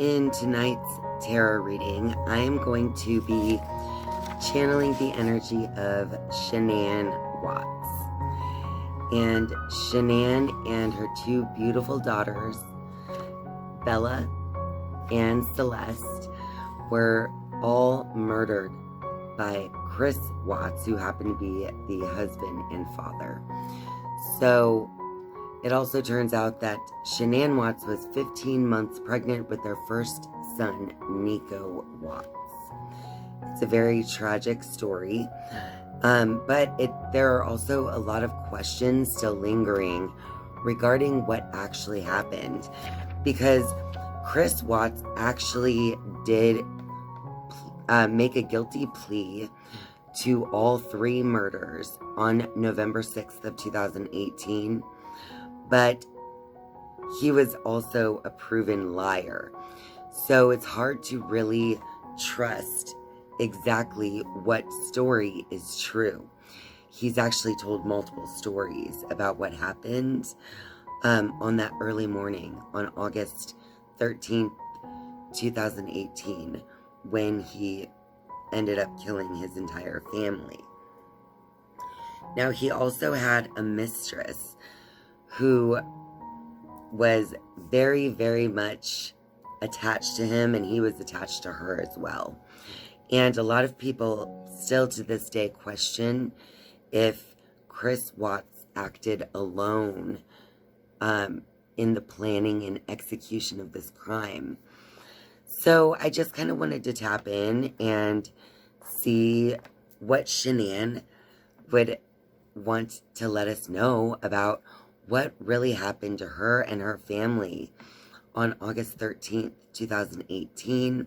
In tonight's tarot reading, I am going to be channeling the energy of Shanann Watts. And Shanann and her two beautiful daughters, Bella and Celeste, were all murdered by Chris Watts, who happened to be the husband and father. So it also turns out that Shanann Watts was 15 months pregnant with their first son, Nico Watts. It's a very tragic story, but there are also a lot of questions still lingering regarding what actually happened, because Chris Watts actually did make a guilty plea to all three murders on November 6th of 2018. But he was also a proven liar. So it's hard to really trust exactly what story is true. He's actually told multiple stories about what happened on that early morning on August 13th, 2018, when he ended up killing his entire family. Now, he also had a mistress who was very, very much attached to him, and he was attached to her as well. And a lot of people still to this day question if Chris Watts acted alone in the planning and execution of this crime. So I just kind of wanted to tap in and see what Shanann would want to let us know about what really happened to her and her family on August 13th, 2018,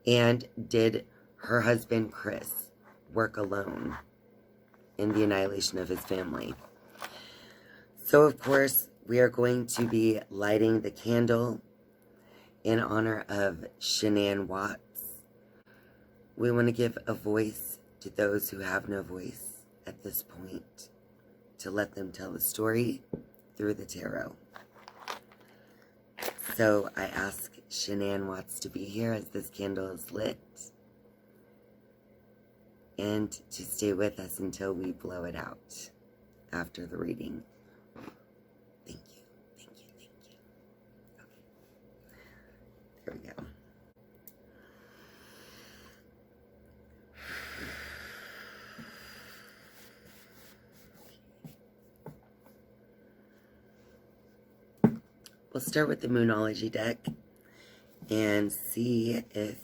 and did her husband Chris work alone in the annihilation of his family. So of course we are going to be lighting the candle in honor of Shanann Watts. We want to give a voice to those who have no voice at this point, to let them tell the story through the tarot. So I ask Shanann Watts to be here as this candle is lit, and to stay with us until we blow it out after the reading. Thank you, thank you, thank you. Okay. There we go. We'll start with the Moonology deck and see if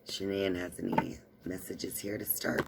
Shanann has any messages here to start.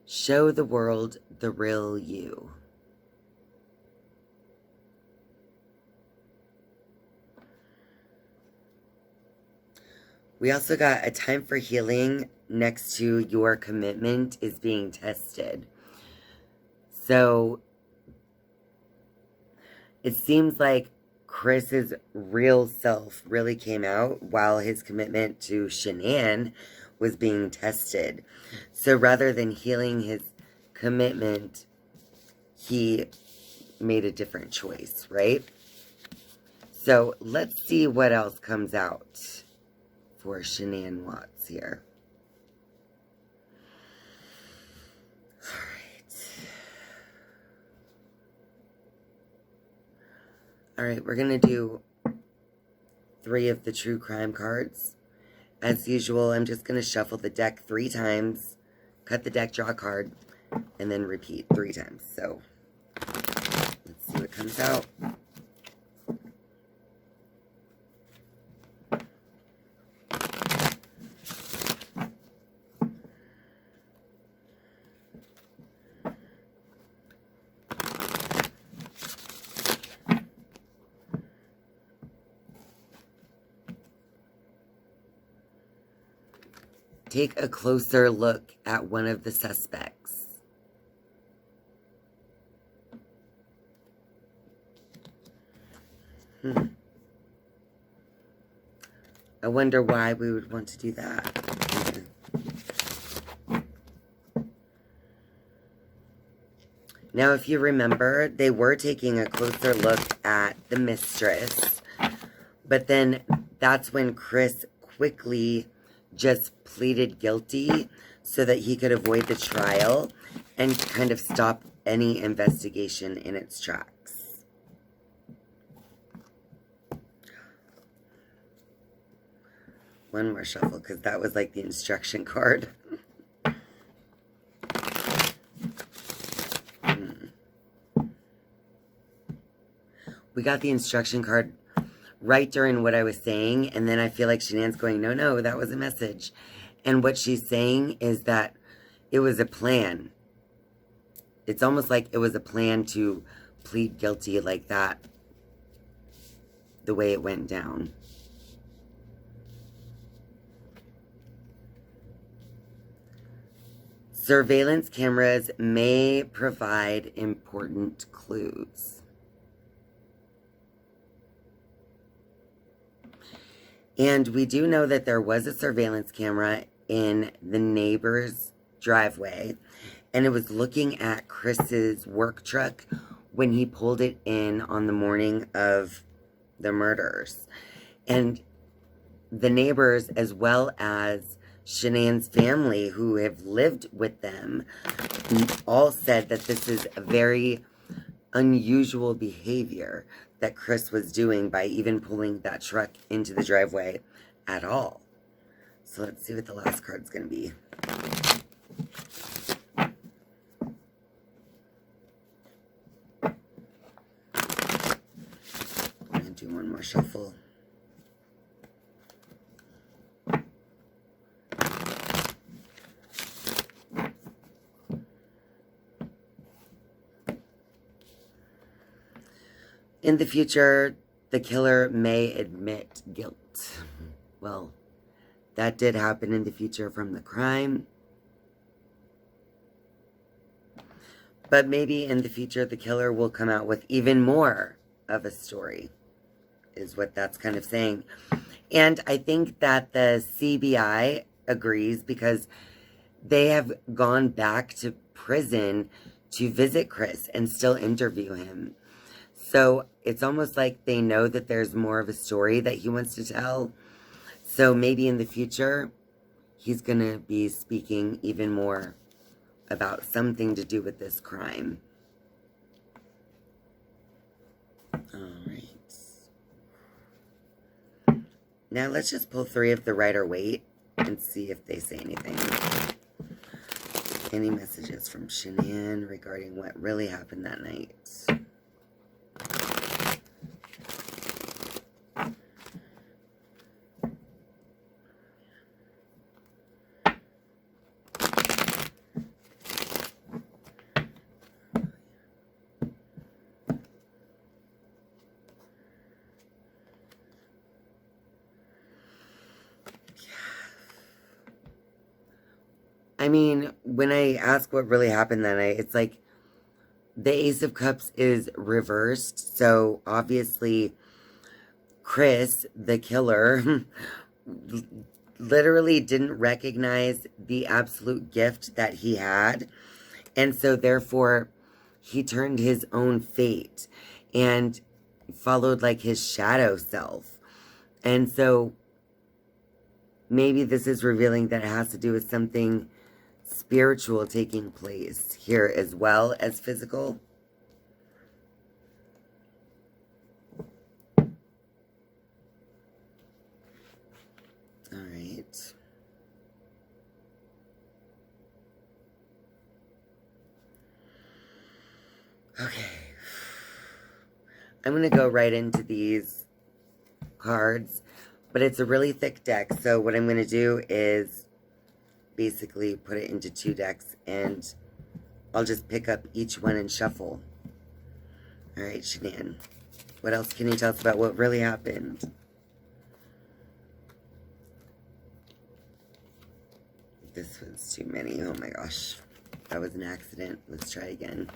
Show the world the real you. We also got a time for healing next to your commitment is being tested. So it seems like Chris's real self really came out while his commitment to Shanann was being tested. So rather than healing his commitment, he made a different choice, right? So let's see what else comes out for Shanann Watts here. All right, we're going to do 3 of the true crime cards. As usual, I'm just going to shuffle the deck 3 times, cut the deck, draw a card, and then repeat 3 times. So let's see what comes out. take a closer look at one of the suspects. I wonder why we would want to do that. Now, if you remember, they were taking a closer look at the mistress, but then that's when Chris quickly just pleaded guilty so that he could avoid the trial and kind of stop any investigation in its tracks. One more shuffle, because that was like the instruction card. We got the instruction card right during what I was saying, and then I feel like Shanann's going, no, that was a message. And what she's saying is that it was a plan. It's almost like it was a plan to plead guilty like that, the way it went down. Surveillance cameras may provide important clues. And we do know that there was a surveillance camera in the neighbor's driveway, and it was looking at Chris's work truck when he pulled it in on the morning of the murders. And the neighbors, as well as Shanann's family who have lived with them, all said that this is a very unusual behavior that Chris was doing by even pulling that truck into the driveway at all. So let's see what the last card's going to be. I'm going to do one more shuffle. In the future, the killer may admit guilt. Well, that did happen in the future from the crime. But maybe in the future, the killer will come out with even more of a story, is what that's kind of saying. And I think that the CBI agrees, because they have gone back to prison to visit Chris and still interview him. So it's almost like they know that there's more of a story that he wants to tell. So maybe in the future, he's going to be speaking even more about something to do with this crime. All right. Now let's just pull 3 of the Rider-Waite and see if they say anything. Any messages from Shanann regarding what really happened that night? I mean, when I ask what really happened that night, it's like the Ace of Cups is reversed. So obviously, Chris, the killer, literally didn't recognize the absolute gift that he had. And so therefore, he turned his own fate and followed like his shadow self. And so maybe this is revealing that it has to do with something spiritual taking place here as well as physical. All right. Okay. I'm going to go right into these cards, but it's a really thick deck. So what I'm going to do is basically put it into 2 decks, and I'll just pick up each one and shuffle. All right, Shanann, what else can you tell us about what really happened? This was too many. Oh my gosh. That was an accident. Let's try again.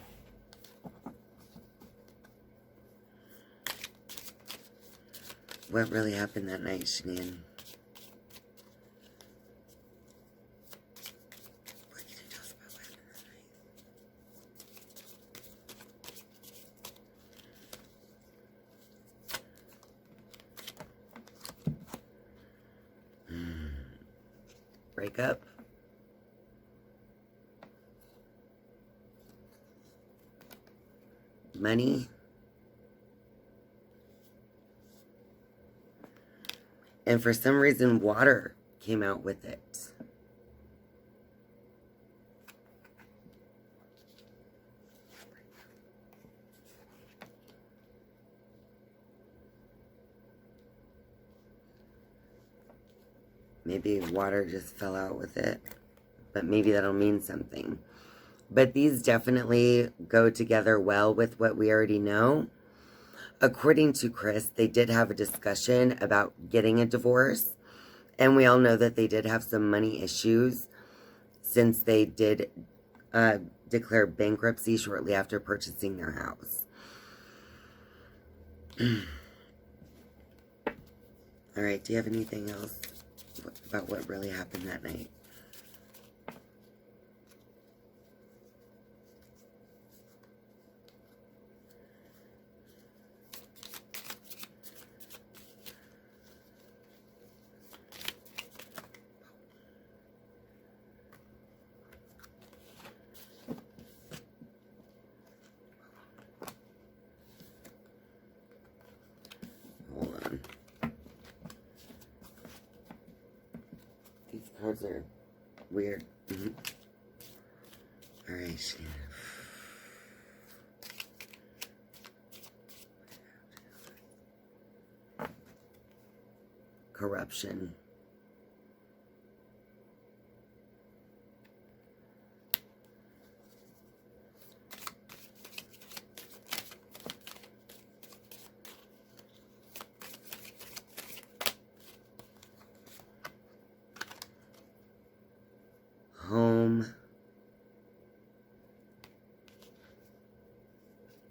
What really happened that night, Shanann? What can you tell us about what happened that night? Breakup? Money? And for some reason, water came out with it. Maybe water just fell out with it. But maybe that'll mean something. But these definitely go together well with what we already know. According to Chris, they did have a discussion about getting a divorce. And we all know that they did have some money issues since they did declare bankruptcy shortly after purchasing their house. All right, do you have anything else about what really happened that night? Cards are weird. All right, corruption. Home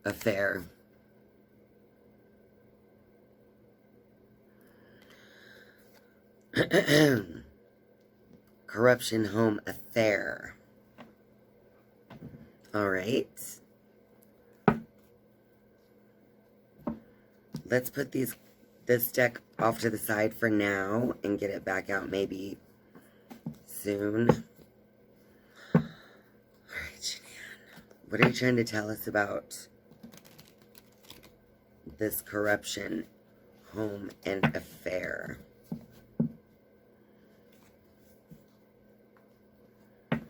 affair. Corruption, home affair. All right. Let's put this deck off to the side for now and get it back out maybe soon. What are you trying to tell us about this corruption, home, and affair? What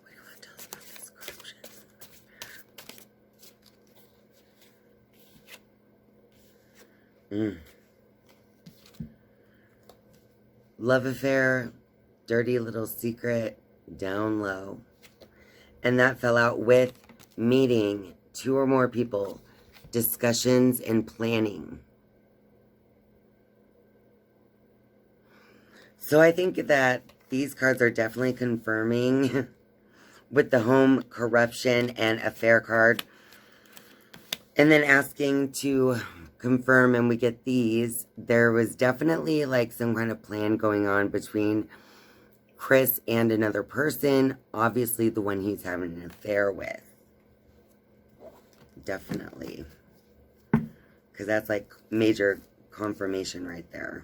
do you want to tell us about this corruption? Love affair, dirty little secret, down low. And that fell out with meeting 2 or more people, discussions, and planning. So I think that these cards are definitely confirming with the home, corruption, and affair card. And then asking to confirm, and we get these. There was definitely like some kind of plan going on between Chris and another person. Obviously the one he's having an affair with. Definitely. Because that's like major confirmation right there.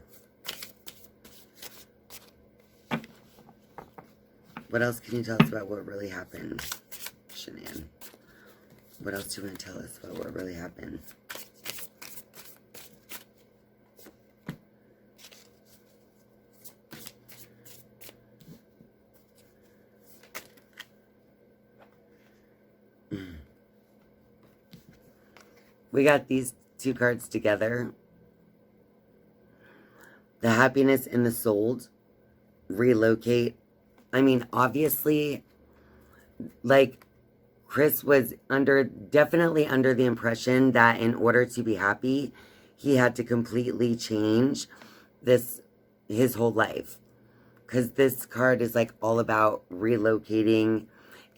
What else can you tell us about what really happened, Shanann? What else do you want to tell us about what really happened? We got these 2 cards together. The happiness and the souled. Relocate. I mean, obviously, like, Chris was definitely under the impression that in order to be happy, he had to completely change his whole life. Because this card is like all about relocating,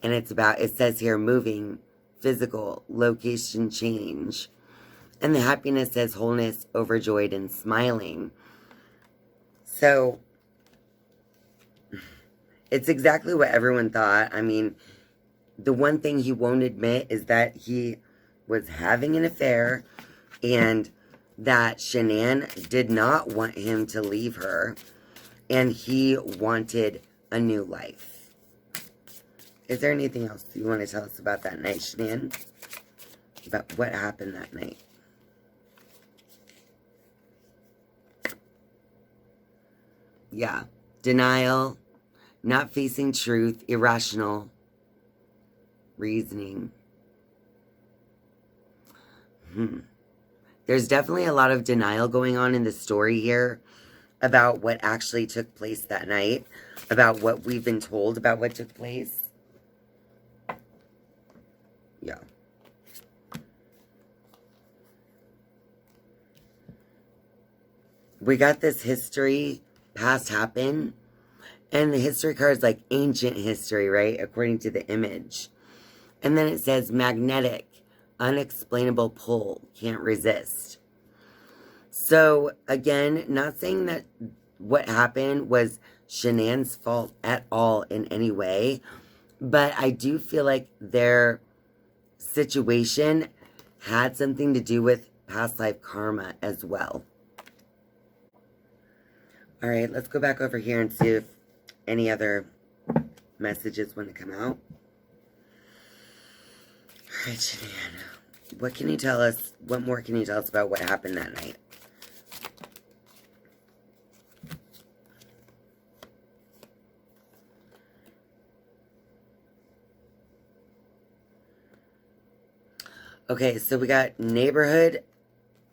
and it says here, moving, physical, location change. And the happiness says wholeness, overjoyed, and smiling. So, it's exactly what everyone thought. I mean, the one thing he won't admit is that he was having an affair and that Shanann did not want him to leave her and he wanted a new life. Is there anything else you want to tell us about that night, Shanann? About what happened that night? Yeah. Denial, not facing truth, irrational reasoning. There's definitely a lot of denial going on in the story here about what actually took place that night, about what we've been told about what took place. Yeah. We got this history, past happened, and the history card is like ancient history, right? According to the image. And then it says magnetic, unexplainable pull, can't resist. So, again, not saying that what happened was Shanann's fault at all in any way, but I do feel like their situation had something to do with past life karma as well. All right, let's go back over here and see if any other messages want to come out. All right, Shanann, what can you tell us? What more can you tell us about what happened that night? Okay, so we got neighborhood,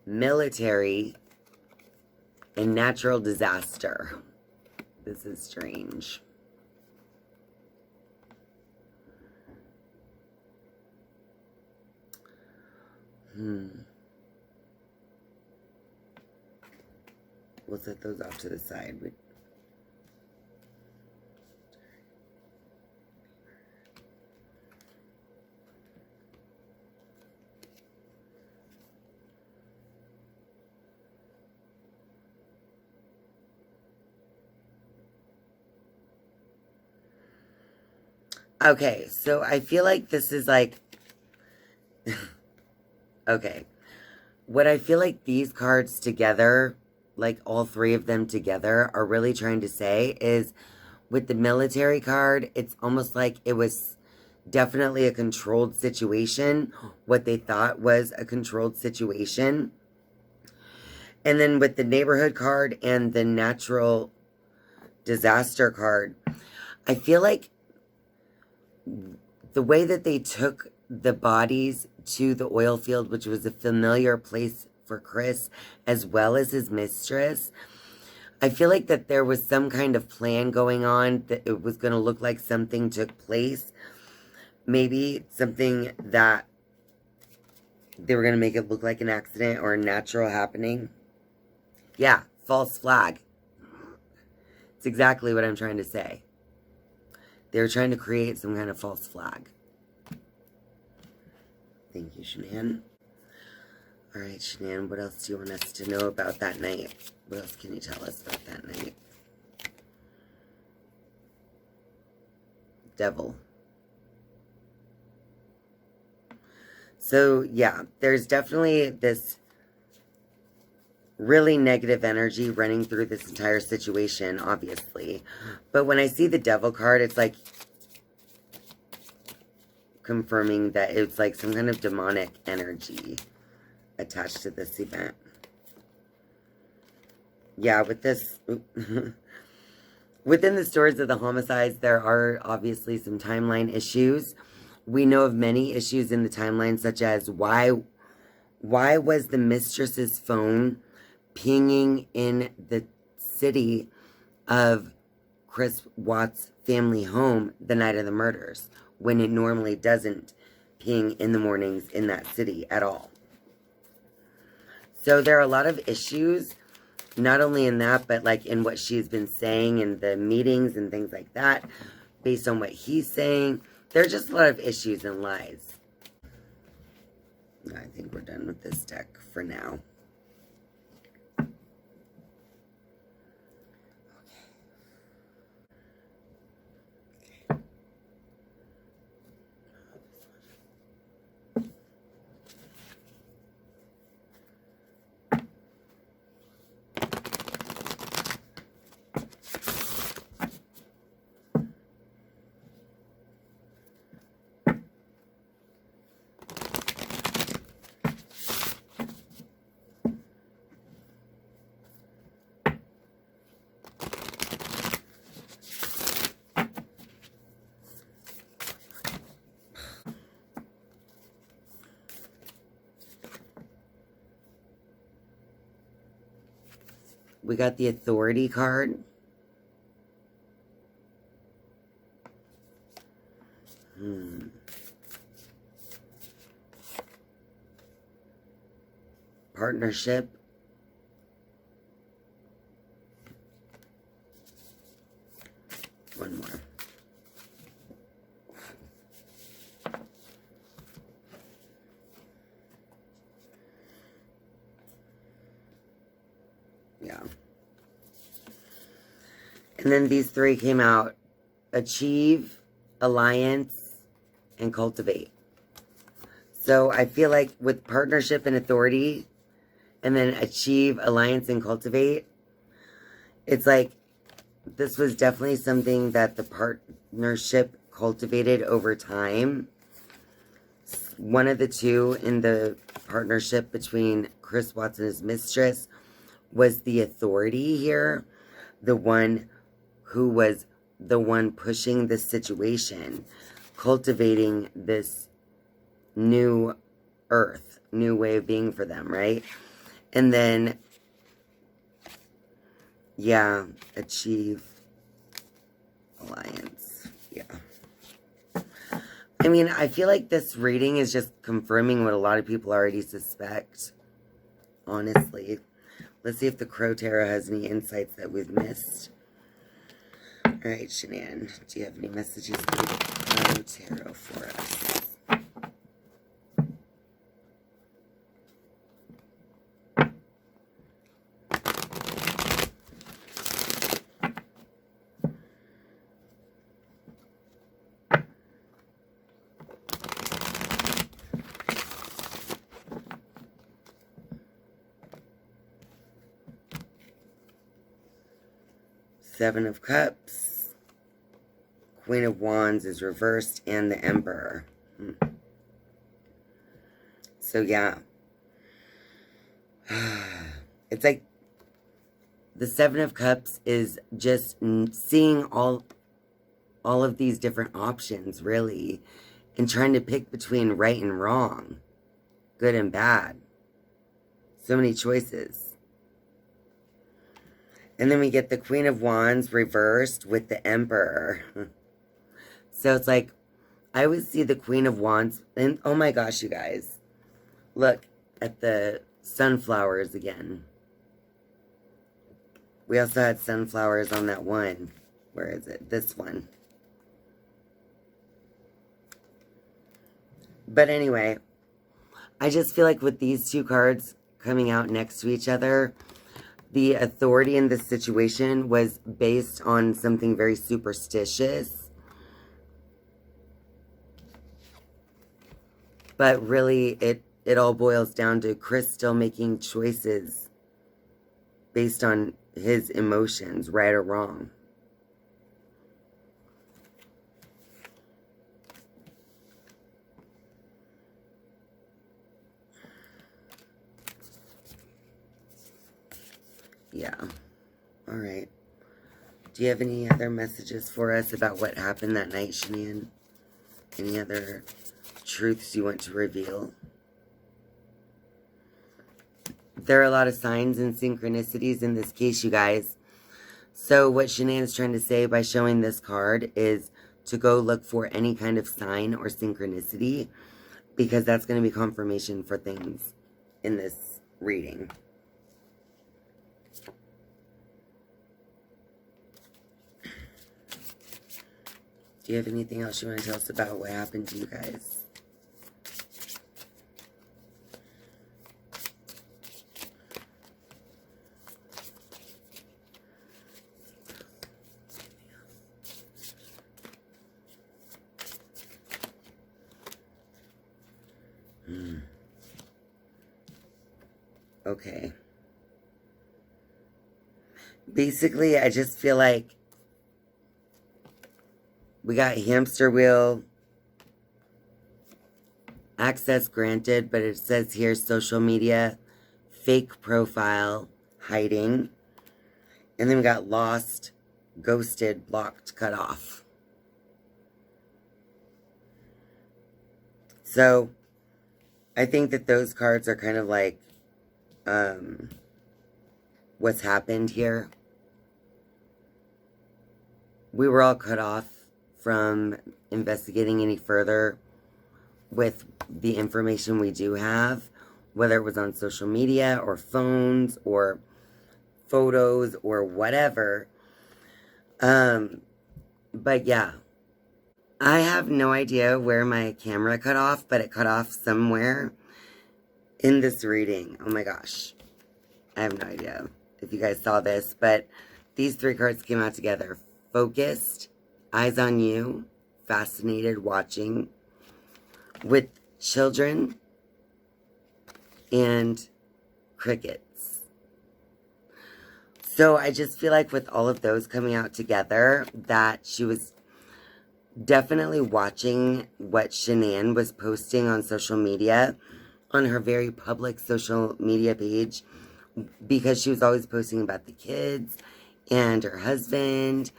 military, and natural disaster. This is strange. We'll set those off to the side. Okay, so I feel like this is like... okay. What I feel like these cards together, like all three of them together, are really trying to say is with the military card, it's almost like it was definitely a controlled situation, what they thought was a controlled situation. And then with the neighborhood card and the natural disaster card, I feel like the way that they took the bodies to the oil field, which was a familiar place for Chris, as well as his mistress, I feel like that there was some kind of plan going on, that it was going to look like something took place. Maybe something that they were going to make it look like an accident or a natural happening. Yeah, false flag. It's exactly what I'm trying to say. They were trying to create some kind of false flag. Thank you, Shanann. All right, Shanann, what else do you want us to know about that night? What else can you tell us about that night? Devil. So, yeah, there's definitely this really negative energy running through this entire situation, obviously. But when I see the devil card, it's like confirming that it's like some kind of demonic energy attached to this event. Yeah, with this... within the stories of the homicides, there are obviously some timeline issues. We know of many issues in the timeline, such as why was the mistress's phone pinging in the city of Chris Watts' family home the night of the murders, when it normally doesn't walking in the mornings in that city at all. So there are a lot of issues, not only in that, but like in what she's been saying in the meetings and things like that, based on what he's saying. There are just a lot of issues and lies. I think we're done with this deck for now. We got the Authority card. Partnership. One more. Yeah. And then these three came out: Achieve, Alliance, and Cultivate. So I feel like with Partnership and Authority, and then Achieve, Alliance, and Cultivate, it's like this was definitely something that the partnership cultivated over time. One of the two in the partnership between Chris Watts and his mistress was the Authority here, the one who was the one pushing this situation, cultivating this new earth, new way of being for them, right? And then, yeah, Achieve, Alliance, yeah. I mean, I feel like this reading is just confirming what a lot of people already suspect, honestly. Let's see if the Crow Tarot has any insights that we've missed. All right, Shanann, do you have any messages for the Crow Tarot for us? Seven of Cups, Queen of Wands is reversed, and the Emperor. So yeah, it's like the Seven of Cups is just seeing all of these different options, really, and trying to pick between right and wrong, good and bad. So many choices. And then we get the Queen of Wands reversed with the Emperor. So it's like, I would see the Queen of Wands, and oh my gosh, you guys. Look at the sunflowers again. We also had sunflowers on that one. Where is it? This one. But anyway, I just feel like with these two cards coming out next to each other, the Authority in this situation was based on something very superstitious. But really, it all boils down to Chris still making choices based on his emotions, right or wrong. Yeah. All right. Do you have any other messages for us about what happened that night, Shanann? Any other truths you want to reveal? There are a lot of signs and synchronicities in this case, you guys. So what Shanann is trying to say by showing this card is to go look for any kind of sign or synchronicity because that's going to be confirmation for things in this reading. Do you have anything else you want to tell us about what happened to you guys? Okay. Basically, I just feel like we got hamster wheel, access granted, but it says here social media, fake profile, hiding. And then we got lost, ghosted, blocked, cut off. So, I think that those cards are kind of like what's happened here. We were all cut off from investigating any further with the information we do have, whether it was on social media or phones or photos or whatever. But yeah, I have no idea where my camera cut off, but it cut off somewhere in this reading. Oh my gosh. I have no idea if you guys saw this, but these three cards came out together. Focused, eyes on you, fascinated, watching, with children, and crickets. So I just feel like with all of those coming out together, that she was definitely watching what Shanann was posting on social media, on her very public social media page, because she was always posting about the kids and her husband.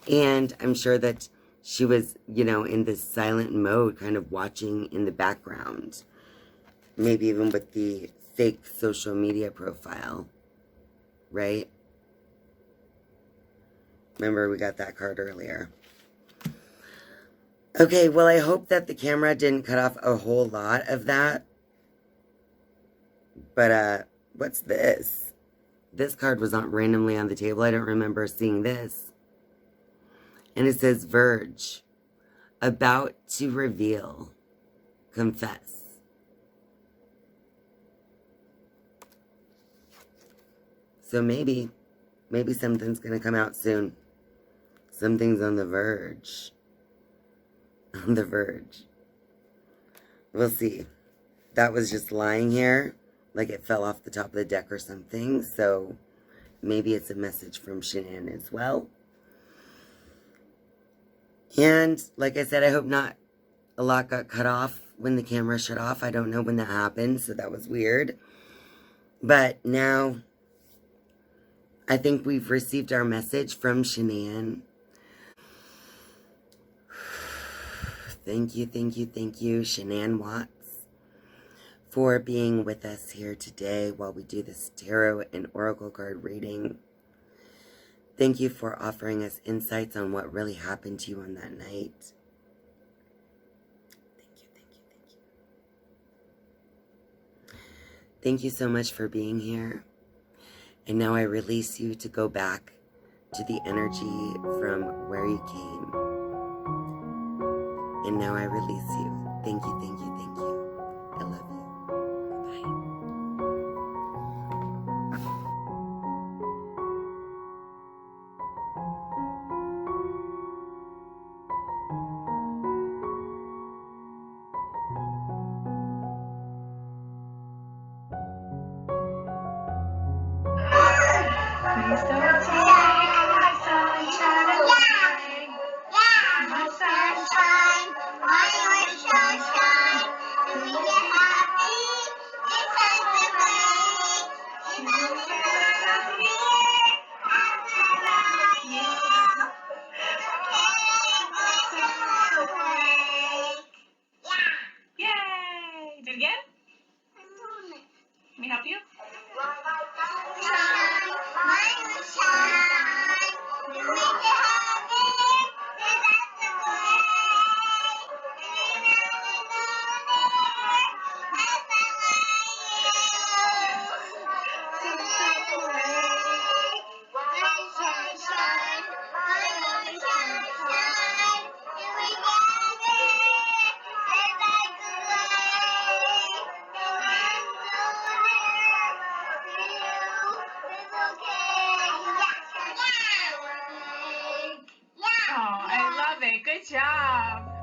And I'm sure that she was, you know, in this silent mode, kind of watching in the background. Maybe even with the fake social media profile. Right? Remember, we got that card earlier. Okay, well, I hope that the camera didn't cut off a whole lot of that. But, what's this? This card was not randomly on the table. I don't remember seeing this. And it says, Verge, about to reveal, confess. So maybe something's going to come out soon. Something's on the verge. On the verge. We'll see. That was just lying here, like it fell off the top of the deck or something. So maybe it's a message from Shanann as well. And like I said, I hope not a lot got cut off when the camera shut off. I don't know when that happened, so that was weird. But now, I think we've received our message from Shanann. Thank you, Shanann Watts, for being with us here today while we do this tarot and oracle card reading. Thank you for offering us insights on what really happened to you on that night. Thank you. Thank you so much for being here. And now I release you to go back to the energy from where you came. And now I release you. Thank you. I love you. Bye. My sunshine, my sunshine, we can have job.